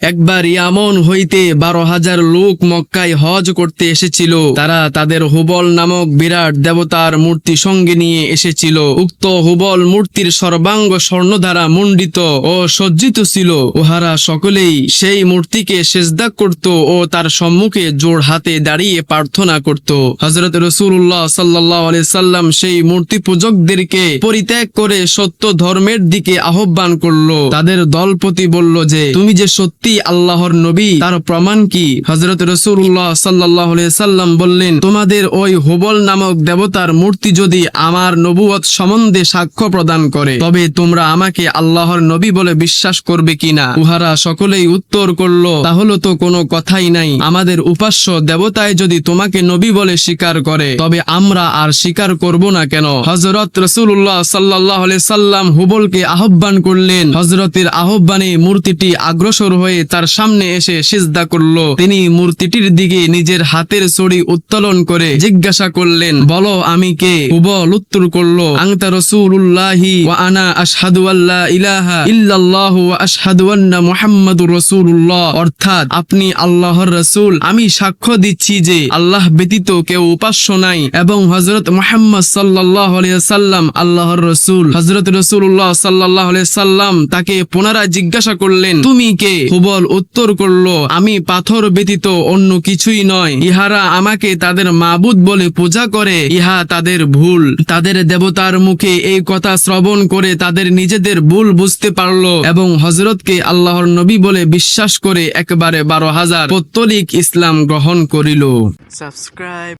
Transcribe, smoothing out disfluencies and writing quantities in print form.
একবার ইয়ামন হইতে 12,000 লোক মক্কায় হজ করতে এসেছিল। তারা তাদের হুবল নামক বিরাট দেবতার মূর্তি সঙ্গে নিয়ে এসেছিল। উক্ত হুবল মূর্তির সর্বাঙ্গ স্বর্ণ দ্বারা মণ্ডিত ও সজ্জিত ছিল। উহারা সকলেই সেই মূর্তিকে সেজদা করত ও তার সম্মুখে জোড় হাতে দাঁড়িয়ে প্রার্থনা করত। হযরত রাসূলুল্লাহ সাল্লাল্লাহু আলাইহি সাল্লাম সেই মূর্তি পূজকদেরকে পরিত্যাগ করে সত্য ধর্মের দিকে আহ্বান করল। তাদের দলপতি বলল যে, তুমি যে সত্যি আল্লাহর নবী তার প্রমাণ কি? হযরত রাসূলুল্লাহ সাল্লাল্লাহু আলাইহি সাল্লাম বললেন, তোমাদের ওই হুবল নামক দেবতার মূর্তি যদি আমার নবুয়ত সম্বন্ধে সাক্ষ্য প্রদান করে, তবে তোমরা আমাকে আল্লাহর নবী বলে বিশ্বাস করবে কিনা? উহারা সকলেই উত্তর করল, তাহলে তো কোনো কথাই নাই। আমাদের উপাস্য দেবতায় যদি তোমাকে নবী বলে স্বীকার করে, তবে আমরা আর স্বীকার করব না কেন? হযরত রাসূলুল্লাহ সাল্লাল্লাহু আলাইহি সাল্লাম হুবলকে আহ্বান করলেন। হযরতের আহ্বানে মূর্তিটি অগ্রসর হয়ে তার সামনে এসে সিজদা করল। তিনি মূর্তিটির দিকে নিজের হাতের ছড়ি উত্তোলন করে জিজ্ঞাসা করলেন, বলো আমি কে? হুবল উত্তর করল, আনতা রাসূলুল্লাহি ওয়া আনা আশহাদু আল্লা ইলাহা ইল্লাল্লাহু ওয়া আশহাদু আন্না মুহাম্মাদুর রাসূলুল্লাহ, অর্থাৎ আপনি আল্লাহর রাসূল, আমি সাক্ষ্য দিচ্ছি যে আল্লাহ ব্যতীত কেউ উপাস্য নাই এবং হযরত মুহাম্মদ সাল্লাল্লাহু আলাইহি সাল্লাম আল্লাহর রাসূল। হযরত রাসূলুল্লাহ সাল্লাল্লাহু আলাইহি সাল্লাম তাকে পুনরায় জিজ্ঞাসা করলেন, তুমি কে? হুবল উত্তর করল, আমি পাথর ব্যতীত অন্য কিছুই নয়। ইহারা আমাকে তাদের মাবুদ বলে পূজা করে, ইহা তাদের ভুল। তাদের দেবতার মুখে এই কথা শ্রবণ করে তাদের নিজেদের ভুল বুঝতে পারল এবং হযরতকে আল্লাহর নবী বলে বিশ্বাস করে একবারে 12,000 পৌত্তলিক ইসলাম গ্রহণ করিল। Subscribe.